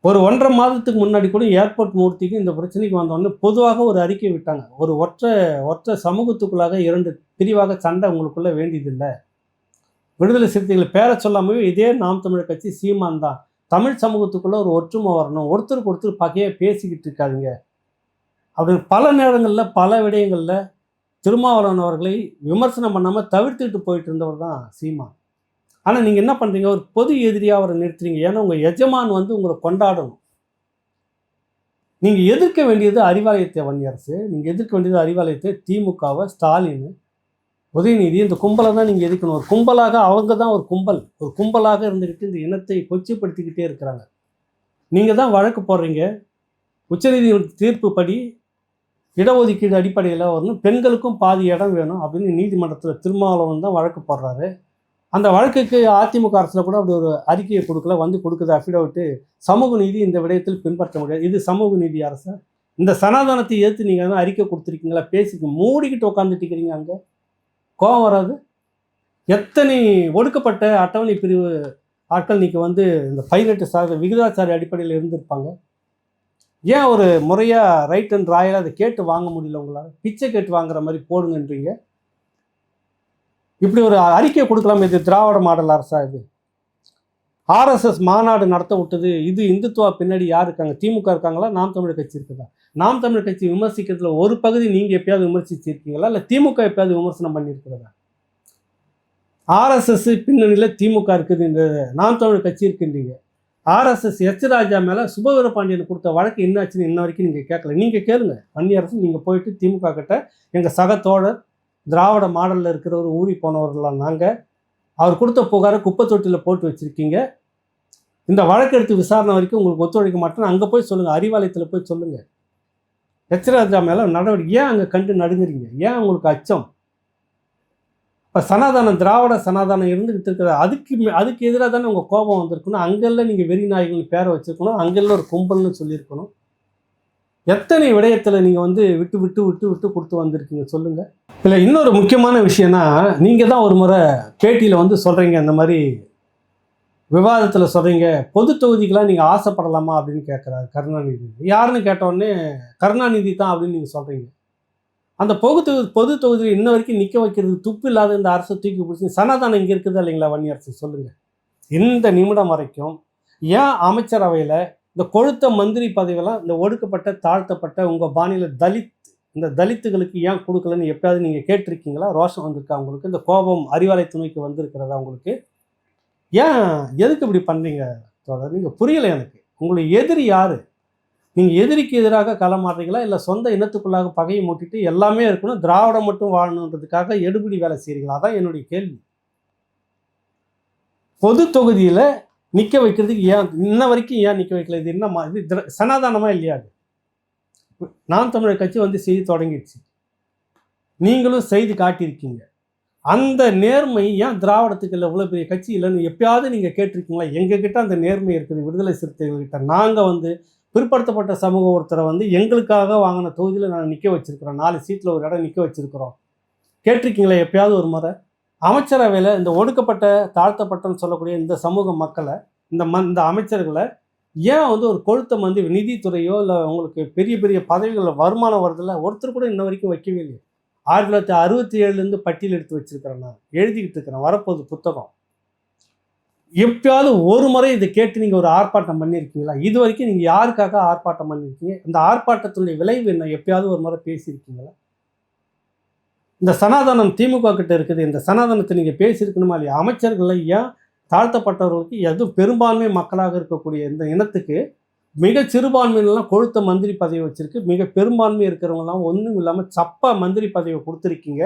ஒரு 1.5 மாதத்துக்கு முன்னாடி கூட ஏர்போர்ட் மூர்த்திக்கு இந்த பிரச்சனைக்கு வந்தோடனே பொதுவாக ஒரு அறிக்கை விட்டாங்க. ஒரு ஒற்றை சமூகத்துக்குள்ளாக 2 பிரிவாக சண்டை உங்களுக்குள்ளே வேண்டியதில்லை. விடுதலை சிறுத்தைகளை பேர சொல்லாமவே இதே நாம் தமிழர் கட்சி சீமான் தான், தமிழ் சமூகத்துக்குள்ளே ஒரு ஒற்றுமை வரணும், ஒருத்தருக்கு ஒருத்தர் பகையாக பேசிக்கிட்டு இருக்காதிங்க அப்படின்னு பல நேரங்களில் பல விடயங்களில் திருமாவளவன் அவர்களை விமர்சனம் பண்ணாமல் தவிர்த்துட்டு போயிட்டு இருந்தவர் தான் சீமான். ஆனால் நீங்கள் என்ன பண்ணுறீங்க? ஒரு பொது எதிரியாக அவரை நிறுத்துறீங்க. ஏன்னா உங்கள் எஜமான் வந்து உங்களை கொண்டாடணும். நீங்கள் எதிர்க்க வேண்டியது அறிவாலயத்தை வன்னி அரசு, நீங்கள் எதிர்க்க வேண்டியது அறிவாலயத்தை, திமுகவை, ஸ்டாலின், உதயநிதி, இந்த கும்பலை தான் நீங்கள் எதிர்க்கணும். ஒரு கும்பலாக அவங்க தான் ஒரு கும்பலாக இருந்துக்கிட்டு இந்த இனத்தை கொச்சைப்படுத்திக்கிட்டே இருக்கிறாங்க. நீங்கள் தான் வழக்கு போடுறீங்க. உச்சநீதிமன்ற தீர்ப்புப்படி இடஒதுக்கீடு அடிப்படையில் வரணும், பெண்களுக்கும் பாதி இடம் வேணும் அப்படின்னு நீதிமன்றத்தில் திருமாவளவன் தான் வழக்கு போடுறாரு. அந்த வழக்குக்கு அதிமுக அரசில் கூட அப்படி ஒரு அறிக்கையை கொடுக்கல, வந்து கொடுக்குது அஃபிடவிட்டு. சமூக நீதி இந்த விடயத்தில் பின்பற்ற முடியாது. இது சமூக நீதி அரசு? இந்த சனாதனத்தை ஏற்று நீங்கள் தான் அறிக்கை கொடுத்துருக்கீங்களா? பேசிக்கு மூடிக்கிட்டு உட்காந்துட்டு இருக்கிறீங்க. அங்கே கோபம் வராது? எத்தனை ஒடுக்கப்பட்ட அட்டவணை பிரிவு ஆட்கள் இன்றைக்கி வந்து இந்த 18% விகிதாச்சார அடிப்படையில் இருந்திருப்பாங்க. ஏன் ஒரு முறையாக ரைட் அண்ட் ராயலாக அதை கேட்டு வாங்க முடியல உங்களால்? பிச்சை கேட்டு வாங்குற மாதிரி போடுங்கன்றீங்க. இப்படி ஒரு அறிக்கை கொடுக்கலாம். இது திராவிட மாடல் அரசா? இது ஆர்எஸ்எஸ் மாநாடு நடத்த விட்டது. இது இந்துத்துவா பின்னாடி யார் இருக்காங்க? திமுக இருக்காங்களா? நாம் தமிழர் கட்சி இருக்குதா? நாம் தமிழர் கட்சி விமர்சிக்கிறதுல ஒரு பகுதி நீங்கள் எப்பயாவது விமர்சிச்சிருக்கீங்களா? இல்லை திமுக எப்பயாவது விமர்சனம் பண்ணியிருக்கிறதா? ஆர்எஸ்எஸ் பின்னணியில் திமுக இருக்குது, இந்த நாம் தமிழர் கட்சி இருக்குன்றீங்க. ஆர்எஸ்எஸ் ராஜா மேலே சுபவீரபாண்டியன் கொடுத்த வழக்கு என்னாச்சுன்னு இன்ன வரைக்கும் நீங்கள் கேட்கல. நீங்கள் கேளுங்க வன்னி அரசு. நீங்கள் போயிட்டு திமுக கிட்ட, எங்கள் சக தோழர் திராவிட மாடலில் இருக்கிறவர் ஊறி போனவர்களாம் நாங்கள், அவர் கொடுத்த புகாரை குப்பை தொட்டியில் போட்டு வச்சுருக்கீங்க, இந்த வழக்கு எடுத்து விசாரணை வரைக்கும் உங்களுக்கு ஒத்துழைக்க மாட்டேன்னு அங்கே போய் சொல்லுங்கள், அறிவாலயத்தில் போய் சொல்லுங்கள். ராஜா மேலே நடவடிக்கை. ஏன் அங்கே கண்டு நடுங்குறீங்க? ஏன் உங்களுக்கு அச்சம்? இப்போ சனாதனம் திராவிட சனாதனம் இருந்துகிட்டு இருக்கிற அதுக்கு எதிராக தானே உங்கள் கோபம் வந்திருக்கணும். அங்கெல்லாம் நீங்கள் வெறி நாய்கள்னு பேரை வச்சுருக்கணும், அங்கெல்லாம் ஒரு கும்பல்னு சொல்லியிருக்கணும். எத்தனை விடயத்தில் நீங்கள் வந்து விட்டு விட்டு விட்டு விட்டு கொடுத்து வந்திருக்கீங்க சொல்லுங்கள். இல்லை இன்னொரு முக்கியமான விஷயம்னா, நீங்கள் தான் ஒரு முறை பேட்டியில் வந்து சொல்கிறீங்க, இந்த மாதிரி விவாதத்தில் சொல்கிறீங்க, பொது தொகுதிக்கெலாம் நீங்கள் ஆசைப்படலாமா அப்படின்னு கேட்குறாரு கருணாநிதி. யாருன்னு கேட்டோடனே கருணாநிதி தான் அப்படின்னு நீங்கள் சொல்கிறீங்க. அந்த பொது தொகுதியில் இன்ன வரைக்கும் நிற்க வைக்கிறதுக்கு துப்பு இல்லாத இந்த அரசை தூக்கி பிடிச்சி சனாதானம் இங்கே இருக்குதா இல்லைங்களா வன்னியரசு சொல்லுங்கள். இந்த நிமிடம் வரைக்கும் ஏன் அமைச்சரவையில் இந்த கொழுத்த மந்திரி பதவியெல்லாம் இந்த ஒடுக்கப்பட்ட தாழ்த்தப்பட்ட உங்கள் பாணியில் இந்த தலித்துகளுக்கு ஏன் கொடுக்கலன்னு எப்பயாவது நீங்கள் கேட்டிருக்கீங்களா? ரோஷம் வந்திருக்கா உங்களுக்கு? இந்த கோபம் அறிவாலை துணைக்கு வந்திருக்கிறதா உங்களுக்கு? ஏன் எதுக்கு இப்படி பண்ணுறீங்க தோழர்? நீங்கள் புரியலை எனக்கு. உங்களுடைய எதிரி யார்? நீங்கள் எதிரிக்கு எதிராக களமாடுறீங்களா, இல்லை சொந்த இனத்துக்குள்ளாக பகையை மூட்டிட்டு எல்லாமே இருக்கணும், திராவிடம் மட்டும் வாழணுன்றதுக்காக எடுபிடி வேலை செய்கிறீங்களா? அதான் என்னுடைய கேள்வி. பொது தொகுதியில் நிற்க வைக்கிறதுக்கு ஏன் இன்ன வரைக்கும் ஏன் நிற்க வைக்கல? இது என்னம்மா, இது சனாதானமாக இல்லையா? அது நாம் தமிழர் கட்சி வந்து செய்தி தொடங்கிடுச்சு, நீங்களும் செய்து காட்டியிருக்கீங்க. அந்த நேர்மை ஏன் திராவிடத்துக்கு இல்லை, இவ்வளோ பெரிய கட்சி இல்லைன்னு எப்பயாவது நீங்கள் கேட்டிருக்கீங்களா? எங்ககிட்ட அந்த நேர்மை இருக்குது. விடுதலை சிறுத்தைகள்கிட்ட நாங்கள் வந்து பிற்படுத்தப்பட்ட சமூக ஒருத்தரை வந்து எங்களுக்காக வாங்கின தொகுதியில் நாங்கள் நிற்க வச்சுருக்கிறோம், 4 சீட்டில் ஒரு இடம் நிற்க வச்சுருக்கிறோம். கேட்டிருக்கீங்களா எப்பயாவது ஒரு முறை? அமைச்சரவையில் இந்த ஒடுக்கப்பட்ட தாழ்த்தப்பட்டன்னு சொல்லக்கூடிய இந்த சமூக மக்களை, இந்த அமைச்சர்களை ஏன் வந்து ஒரு கொழுத்த மந்தி நிதித்துறையோ இல்லை உங்களுக்கு பெரிய பெரிய பதவிகளில் வருமானம் வருதில்ல, ஒருத்தர் கூட இன்ன வரைக்கும் வைக்கவே இல்லை. 1967 பட்டியல் எடுத்து வச்சிருக்கிறேன், நான் எழுதிக்கிட்டு இருக்கிறேன், வரப்போகுது புத்தகம். எப்பயாவது ஒரு முறை இதை கேட்டு நீங்கள் ஒரு ஆர்ப்பாட்டம் பண்ணியிருக்கீங்களா? இது வரைக்கும் நீங்கள் யாருக்காக ஆர்ப்பாட்டம் பண்ணியிருக்கீங்க? இந்த ஆர்ப்பாட்டத்தினுடைய விளைவு என்ன எப்பயாவது ஒரு முறை பேசியிருக்கீங்களா? இந்த சனாதனம் திமுக கிட்ட இருக்குது, இந்த சனாதனத்தை நீங்கள் பேசியிருக்கணுமா இல்லையா? அமைச்சர்களை ஏன் தாழ்த்தப்பட்டவர்களுக்கு எதுவும் பெரும்பான்மை மக்களாக இருக்கக்கூடிய இந்த இனத்துக்கு மிக சிறுபான்மையிலாம் கொழுத்த மந்திரி பதவி வச்சிருக்கு, மிக பெரும்பான்மை இருக்கிறவங்களாம் ஒன்றும் இல்லாமல் சப்பா மந்திரி பதவியை கொடுத்துருக்கீங்க.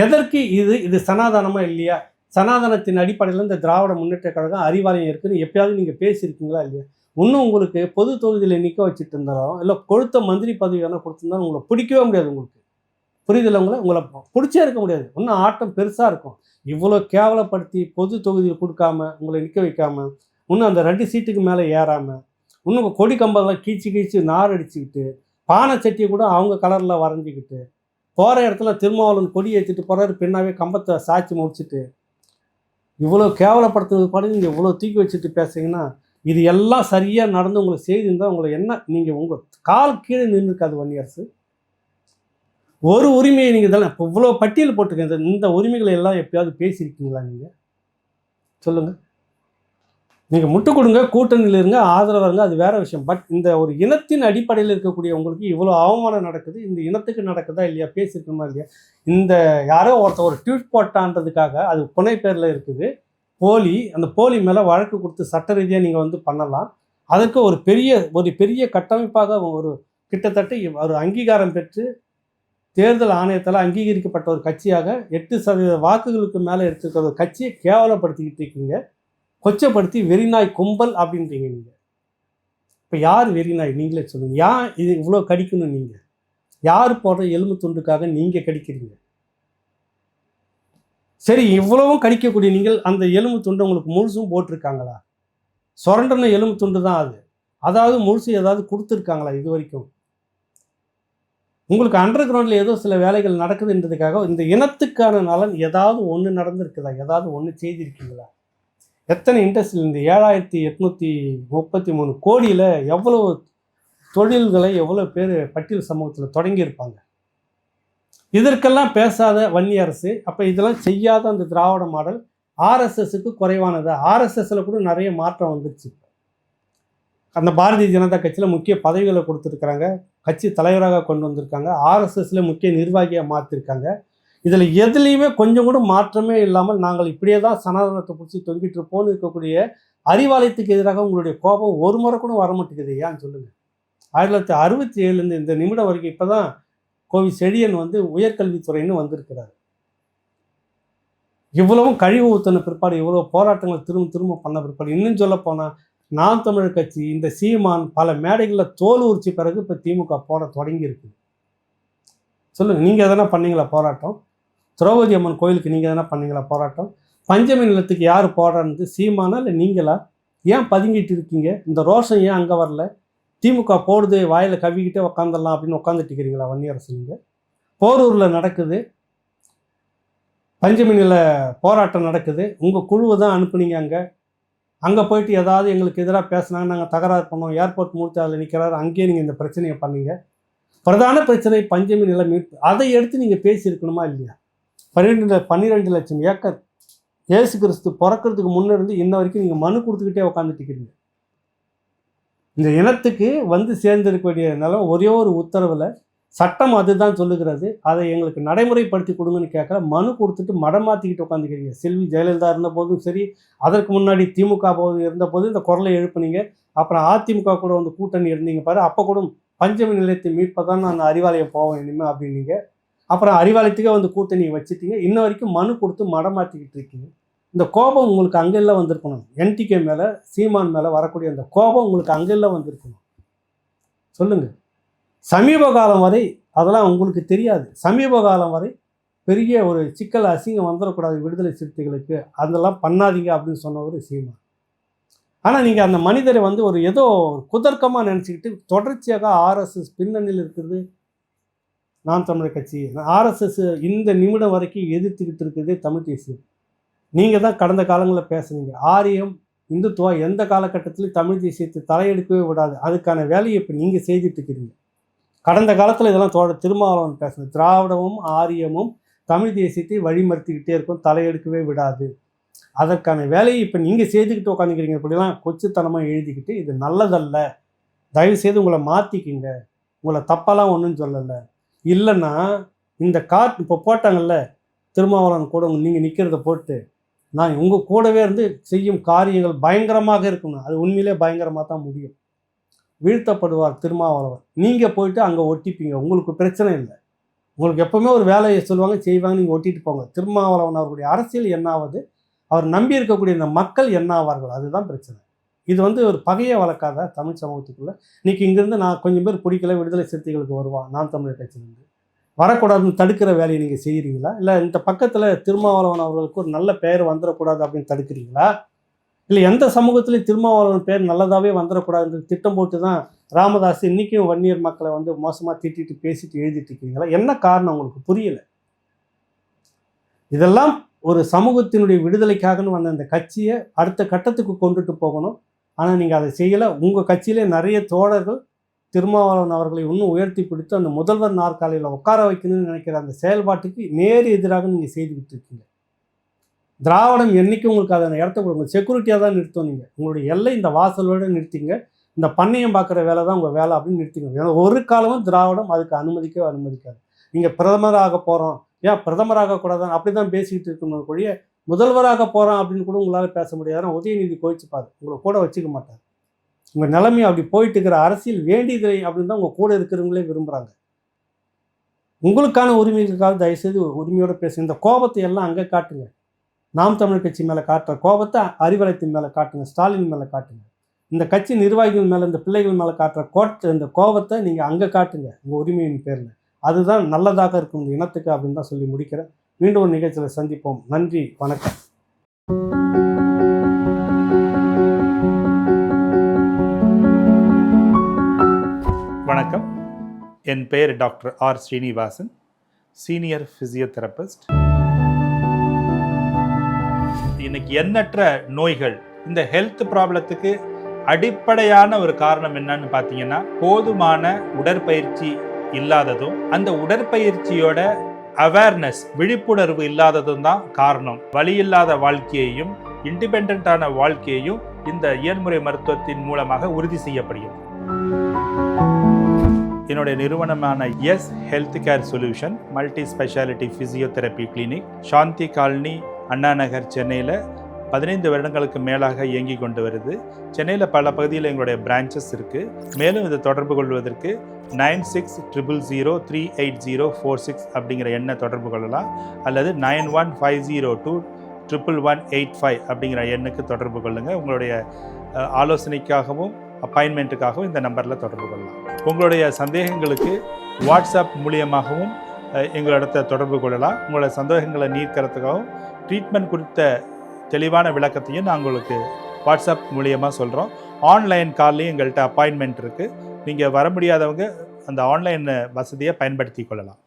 எதற்கு? இது சனாதனமா இல்லையா? சனாதனத்தின் அடிப்படையில் இந்த திராவிட முன்னேற்ற கழகம் அறிவாலயம் இருக்குதுன்னு எப்பயாவது நீங்கள் பேசியிருக்கீங்களா இல்லையா? இன்னும் உங்களுக்கு பொது தொகுதியில் நிற்க வச்சுட்டு இருந்தாலும் இல்லை கொழுத்த மந்திரி பதவி வேணால் கொடுத்துருந்தாலும் உங்களை பிடிக்கவே முடியாது. உங்களுக்கு புரியுதில்ல? உங்களை பிடிச்சே இருக்க முடியாது. இன்னும் ஆட்டம் பெருசாக இருக்கும். இவ்வளோ கேவலப்படுத்தி பொது தொகுதியில் கொடுக்காம உங்களை நிற்க வைக்காமல், இன்னும் அந்த 2 சீட்டுக்கு மேலே ஏறாமல், இன்னும் கொடி கம்பெல்லாம் கீச்சு நார் அடிச்சுக்கிட்டு, பானை சட்டியை கூட அவங்க கலரில் வரைஞ்சிக்கிட்டு, போகிற இடத்துல திருமாவளவன் கொடி ஏற்றிட்டு போகிறாரு, பின்னாவே கம்பத்தை சாய்ச்சி முடிச்சுட்டு, இவ்வளோ கேவலப்படுத்துறது பாடு நீங்கள் இவ்வளோ தூக்கி வச்சுட்டு பேசுங்கன்னா, இது எல்லாம் சரியாக நடந்து உங்களுக்கு செய்தி இருந்தால் உங்களை என்ன, நீங்கள் உங்கள் கால் கீழே நின்றுருக்காது வன்னியரசு. ஒரு உரிமையை நீங்கள் தானே இப்போ இவ்வளோ பட்டியல் போட்டிருக்கேன், இந்த உரிமைகளை எல்லாம் எப்பயாவது பேசியிருக்கீங்களா நீங்கள் சொல்லுங்கள். நீங்கள் முட்டு கொடுங்க, கூட்டணியில் இருங்க, ஆதரவு இருங்க, அது வேறு விஷயம். பட் இந்த ஒரு இனத்தின் அடிப்படையில் இருக்கக்கூடிய உங்களுக்கு இவ்வளோ அவமானம் நடக்குது, இந்த இனத்துக்கு நடக்குதா இல்லையா? பேசியிருக்கணுமா இல்லையா? இந்த யாரோ ஒருத்தர் ஒரு ட்வீட் போட்டான்றதுக்காக அது புனை பேரில் இருக்குது, போலி. அந்த போலி மேலே வழக்கு கொடுத்து சட்ட ரீதியாக நீங்கள் வந்து பண்ணலாம். அதற்கு ஒரு பெரிய கட்டமைப்பாக ஒரு கிட்டத்தட்ட ஒரு அங்கீகாரம் பெற்று தேர்தல் ஆணையத்தால் அங்கீகரிக்கப்பட்ட ஒரு கட்சியாக 8% வாக்குகளுக்கு மேலே எடுத்துக்கிற ஒரு கட்சியை கேவலப்படுத்திக்கிட்டு இருக்கீங்க, கொச்சப்படுத்தி வெறிநாய் கும்பல் அப்படின்றீங்க. நீங்கள் இப்போ யார் வெறிநாய் நீங்களே சொல்லுங்கள். ஏன் இது இவ்வளோ கடிக்கணும்? நீங்கள் யார் போடுற எலும்பு துண்டுக்காக நீங்கள் கடிக்கிறீங்க? சரி, இவ்வளவும் கடிக்கக்கூடிய நீங்கள் அந்த எலும்பு துண்டு உங்களுக்கு முழுசும் போட்டிருக்காங்களா? சுரண்டன எலும்பு துண்டு தான் அது. அதாவது முழுசு ஏதாவது கொடுத்துருக்காங்களா இது வரைக்கும்? உங்களுக்கு அண்டர் கிரவுண்டில் ஏதோ சில வேலைகள் நடக்குதுன்றதுக்காக இந்த இனத்துக்கான நலன் ஏதாவது ஒன்று நடந்திருக்குதா? ஏதாவது ஒன்று செய்திருக்கீங்களா? எத்தனை இண்டஸ்ட்ரியில் இந்த 7,833 கோடியில் எவ்வளோ தொழில்களை எவ்வளோ பேர் பட்டியல் சமூகத்தில் தொடங்கியிருப்பாங்க? இதற்கெல்லாம் பேசாத வன்னியரசு, அப்போ இதெல்லாம் செய்யாத அந்த திராவிட மாடல் ஆர்எஸ்எஸ்க்கு குறைவானதா? ஆர்எஸ்எஸ்ல கூட நிறைய மாற்றம் வந்துருச்சு. அந்த பாரதிய ஜனதா கட்சியில் முக்கிய பதவிகளை கொடுத்துருக்குறாங்க, கட்சி தலைவராக கொண்டு வந்திருக்காங்க, ஆர்எஸ்எஸ்ல முக்கிய நிர்வாகியாக மாற்றிருக்காங்க. இதில் எதுலேயுமே கொஞ்சம் கூட மாற்றமே இல்லாமல் நாங்கள் இப்படியே தான் சனாதனத்தை பிடிச்சி தொங்கிட்டு இருப்போம்னு இருக்கக்கூடிய அறிவாலயத்துக்கு எதிராக உங்களுடைய கோபம் ஒரு முறை கூட வர மாட்டேங்குது. ஏன்னு சொல்லுங்கள். 1967 இந்த நிமிடம் வரைக்கும் இப்போ தான் கோவி செழியன் வந்து உயர்கல்வித்துறைன்னு வந்திருக்கிறார். இவ்வளவும் கழிவு ஊற்றின பிற்பாடு, இவ்வளோ போராட்டங்கள் திரும்ப பண்ண பிற்பாடு, இன்னும் சொல்ல போனால் நாம் தமிழர் கட்சி இந்த சீமான் பல மேடைகளில் தோல் உரிச்சி பிறகு இப்போ திமுக போட தொடங்கி இருக்குது. சொல்லுங்கள், நீங்கள் எதனா பண்ணீங்களா போராட்டம்? திரௌபதி அம்மன் கோயிலுக்கு நீங்கள் எதனா பண்ணீங்களா போராட்டம்? பஞ்சமி நிலத்துக்கு யார் போராடுறது? சீமானா இல்லை நீங்களா? ஏன் பதுங்கிட்டு இருக்கீங்க? இந்த ரோஷம் ஏன் அங்கே வரல? திமுக போடுது வாயில் கவிக்கிட்டே உக்காந்துடலாம் அப்படின்னு உட்காந்துட்டு இருக்கிறீங்களா வன்னியரசு? நீங்கள் போரூரில் நடக்குது, பஞ்சமி நில போராட்டம் நடக்குது, உங்கள் குழுவை தான் அனுப்புனீங்க. அங்கே போயிட்டு ஏதாவது எங்களுக்கு எதிராக பேசுனாங்க, நாங்கள் தகராறு பண்ணோம், ஏர்போர்ட் மூர்த்தி அதில் நிற்கிறாரு, அங்கேயே நீங்கள் இந்த பிரச்சனையை பண்ணீங்க. பிரதான பிரச்சனை பஞ்சமி நில மீட்பு, அதை எடுத்து நீங்கள் பேசியிருக்கணுமா இல்லையா? 12 லட்சம் ஏக்கர் இயேசு கிறிஸ்து பிறக்கிறதுக்கு முன்னிருந்து இன்ன வரைக்கும் நீங்கள் மனு கொடுத்துக்கிட்டே உட்காந்துட்டு இருக்கிறீங்க. இந்த இனத்துக்கு வந்து சேர்ந்திருக்க வேண்டிய நிலம் ஒரே ஒரு உத்தரவில் சட்டம் அதுதான் சொல்லுகிறது, அதை எங்களுக்கு நடைமுறைப்படுத்தி கொடுங்கன்னு கேட்குற மனு கொடுத்துட்டு மடமாற்றிக்கிட்டு உட்காந்துக்கிறீங்க. செல்வி ஜெயலலிதா இருந்த போதும் சரி, அதற்கு முன்னாடி திமுக போது இருந்தபோது இந்த குரலை எழுப்புனீங்க. அப்புறம் அதிமுக கூட வந்து கூட்டணி இருந்தீங்க பாரு, அப்போ கூட பஞ்சமி நிலையத்தை மீட்பதான் நான் அறிவாலயம் போவேன் இனிமேல் அப்படின்னீங்க. அப்புறம் அறிவாலயத்துக்கே வந்து கூட்டணியை வச்சுட்டீங்க. இன்ன வரைக்கும் மனு கொடுத்து மடமாற்றிக்கிட்டு இருக்கீங்க. இந்த கோபம் உங்களுக்கு அங்கெல்லாம் வந்திருக்கணும். என்டிகே மேலே, சீமான் மேலே வரக்கூடிய அந்த கோபம் உங்களுக்கு அங்கெல்லாம் வந்திருக்கணும். சொல்லுங்கள். சமீப காலம் வரை அதெல்லாம் உங்களுக்கு தெரியாது. சமீப காலம் வரை பெரிய ஒரு சிக்கல் அசிங்கம் வந்துடக்கூடாது விடுதலை சிறுத்தைகளுக்கு, அதெல்லாம் பண்ணாதீங்க அப்படின்னு சொன்னவர் சீமான். ஆனால் நீங்கள் அந்த மனிதரை வந்து ஒரு ஏதோ குதர்க்கமாக நினச்சிக்கிட்டு தொடர்ச்சியாக ஆர்எஸ்எஸ் பின்னணியில் இருக்கிறது நாம் தமிழர் கட்சி, ஆர்எஸ்எஸ் இந்த நிமிடம் வரைக்கும் எதிர்த்துக்கிட்டு இருக்கிறதே தமிழ் தேசியம். நீங்கள் தான் கடந்த காலங்களில் பேசுனீங்க. ஆரியம் இந்துத்துவா எந்த காலகட்டத்திலும் தமிழ் தேசியத்தை தலையெடுக்கவே விடாது, அதுக்கான வேலையை இப்போ நீங்கள் செய்துட்டு இருக்கிறீங்க. கடந்த காலத்தில் இதெல்லாம் திருமாவளவன் பேசுனது, திராவிடமும் ஆரியமும் தமிழ் தேசியத்தை வழிமறுத்திக்கிட்டே இருக்கும், தலையெடுக்கவே விடாது. அதற்கான வேலையை இப்போ நீங்கள் செய்துக்கிட்டு உட்காந்துக்கிறீங்க. இப்படிலாம் கொச்சுத்தனமாக எழுதிக்கிட்டு இது நல்லதல்ல, தயவுசெய்து உங்களை மாற்றிக்கிங்க, உங்களை தப்பெல்லாம் ஒன்றும் சொல்லலை. இல்லைன்னா இந்த இப்போ போட்டாங்கல்ல திருமாவளவன் கூட நீங்கள் நிற்கிறத போட்டு, நான் உங்கள் கூடவே இருந்து செய்யும் காரியங்கள் பயங்கரமாக இருக்கணும், அது உண்மையிலே பயங்கரமாக தான் முடியும். வீழ்த்தப்படுவார் திருமாவளவன். நீங்கள் போயிட்டு அங்கே ஒட்டிப்பீங்க, உங்களுக்கு பிரச்சனை இல்லை. உங்களுக்கு எப்போவுமே ஒரு வேலையை சொல்லுவாங்க, செய்வாங்க, நீங்கள் ஒட்டிட்டு போங்க. திருமாவளவன் அவர்களுடைய அரசியல் என்னாவது, அவர் நம்பி இருக்கக்கூடிய இந்த மக்கள் என்ன ஆவார்கள், அதுதான் பிரச்சனை. இது வந்து ஒரு பகையை வளர்க்காத தமிழ் சமூகத்துக்குள்ளே. இன்றைக்கி இங்கேருந்து நான் கொஞ்சம் பேர் பிடிக்கல, விடுதலை சிறுத்தைகளுக்கு வருவான், நாம் தமிழர் கட்சியிலேருந்து வரக்கூடாதுன்னு தடுக்கிற வேலையை நீங்கள் செய்கிறீங்களா? இல்லை இந்த பக்கத்தில் திருமாவளவன் அவர்களுக்கு ஒரு நல்ல பெயர் வந்துடக்கூடாது அப்படின்னு தடுக்கிறீங்களா? இல்லை எந்த சமூகத்திலையும் திருமாவளவன் பேர் நல்லதாகவே வந்துடக்கூடாதுன்னு திட்டம் போட்டு தான் ராமதாஸ் இன்றைக்கும் வன்னியர் மக்களை வந்து மோசமாக திட்டிட்டு பேசிட்டு எழுதிட்டு இருக்கீங்களா? என்ன காரணம் உங்களுக்கு புரியலை? இதெல்லாம் ஒரு சமூகத்தினுடைய விடுதலைக்காகன்னு வந்த அந்த கட்சியை அடுத்த கட்டத்துக்கு கொண்டுட்டு போகணும். ஆனால் நீங்கள் அதை செய்யலை. உங்கள் கட்சியிலே நிறைய தோழர்கள் திருமாவளவன் அவர்களை இன்னும் உயர்த்தி பிடித்து அந்த முதல்வர் நாற்காலியில் உட்கார வைக்கணும்னு நினைக்கிற அந்த செயல்பாட்டுக்கு நேர் எதிராக நீங்கள் செய்துக்கிட்டு இருக்கீங்க. திராவிடம் என்றைக்கும் உங்களுக்கு அதை இடத்த கொடுங்க, செக்யூரிட்டியாக தான் நிறுத்தும். நீங்கள் உங்களுடைய எல்லை இந்த வாசலோடு நிறுத்திங்க, இந்த பண்ணையம் பார்க்குற வேலை தான் உங்கள் வேலை அப்படின்னு நிறுத்திங்க. ஏன்னா ஒரு காலமும் திராவிடம் அதுக்கு அனுமதிக்காது. நீங்கள் பிரதமராக போகிறோம், ஏன் பிரதமராக கூடாதான் அப்படி தான் பேசிக்கிட்டு இருக்கணும் கொழிய முதல்வராக போகிறோம் அப்படின்னு கூட உங்களால் பேச முடியாது. உதயநிதி கோவிச்சுப்பார், உங்களை கூட வச்சுக்க மாட்டார். உங்கள் நிலைமை அப்படி போயிட்டு இருக்கிற அரசியல் வேண்டியதில்லை அப்படின்னு தான் உங்கள் கூட இருக்கிறவங்களே விரும்புகிறாங்க. உங்களுக்கான உரிமைகளுக்காக தயவுசெய்து உரிமையோடு பேசுங்க. இந்த கோபத்தை எல்லாம் அங்கே காட்டுங்க. நாம் தமிழர் கட்சி மேலே காட்டுற கோபத்தை அறிவாலயத்தின் மேலே காட்டுங்க, ஸ்டாலின் மேலே காட்டுங்க. இந்த கட்சி நிர்வாகிகள் மேலே, இந்த பிள்ளைகள் மேலே காட்டுற இந்த கோபத்தை நீங்கள் அங்கே காட்டுங்க உங்கள் உரிமையின் பேரில். அதுதான் நல்லதாக இருக்கும் இந்த இனத்துக்கு அப்படின்னு தான் சொல்லி முடிக்கிறேன். மீண்டும் ஒரு நிகழ்ச்சியில் சந்திப்போம். நன்றி, வணக்கம். வணக்கம். என் பெயர் doctor R Srinivasan, senior physiotherapist. இன்னைக்கு எண்ணற்ற நோய்கள், இந்த ஹெல்த் ப்ராப்ளத்துக்கு அடிப்படையான ஒரு காரணம் என்னன்னு பார்த்தீங்கன்னா, போதுமான உடற்பயிற்சி இல்லாததும் அந்த உடற்பயிற்சியோட அவேர்னஸ், விழிப்புணர்வு இல்லாததும் தான் காரணம். வலி இல்லாத வாழ்க்கையையும் இண்டிபெண்டான வாழ்க்கையையும் இந்த இயன்முறை மருத்துவத்தின் மூலமாக உறுதி செய்யப்படுகிறது. என்னுடைய நிறுவனமான S health care solution multi speciality physiotherapy clinic Shanthi colony, Anna Nagar, சென்னையில் 15 வருடங்களுக்கு மேலாக இயங்கி கொண்டு வருது. சென்னையில் பல பகுதியில் எங்களுடைய பிரான்ச்சஸ் இருக்குது. மேலும் இதை தொடர்பு கொள்வதற்கு 9600038046 அப்படிங்கிற எண்ணை தொடர்பு கொள்ளலாம், அல்லது 9150211185 அப்படிங்கிற எண்ணுக்கு தொடர்பு கொள்ளுங்கள். உங்களுடைய ஆலோசனைக்காகவும் அப்பாயின்மெண்ட்டுக்காகவும் இந்த நம்பரில் தொடர்பு கொள்ளலாம். உங்களுடைய சந்தேகங்களுக்கு வாட்ஸ்அப் மூலியமாகவும் எங்களிடத்தை தொடர்பு கொள்ளலாம். உங்களோட சந்தேகங்களை நீக்கிறதுக்காகவும் ட்ரீட்மெண்ட் குறித்த தெளிவான விளக்கத்தையும் நான் உங்களுக்கு வாட்ஸ்அப் மூலியமாக சொல்கிறோம். ஆன்லைன் கால்லையும் எங்கள்கிட்ட அப்பாயின்மெண்ட் இருக்குது. நீங்கள் வர முடியாதவங்க அந்த ஆன்லைன் வசதியை பயன்படுத்தி கொள்ளலாம்.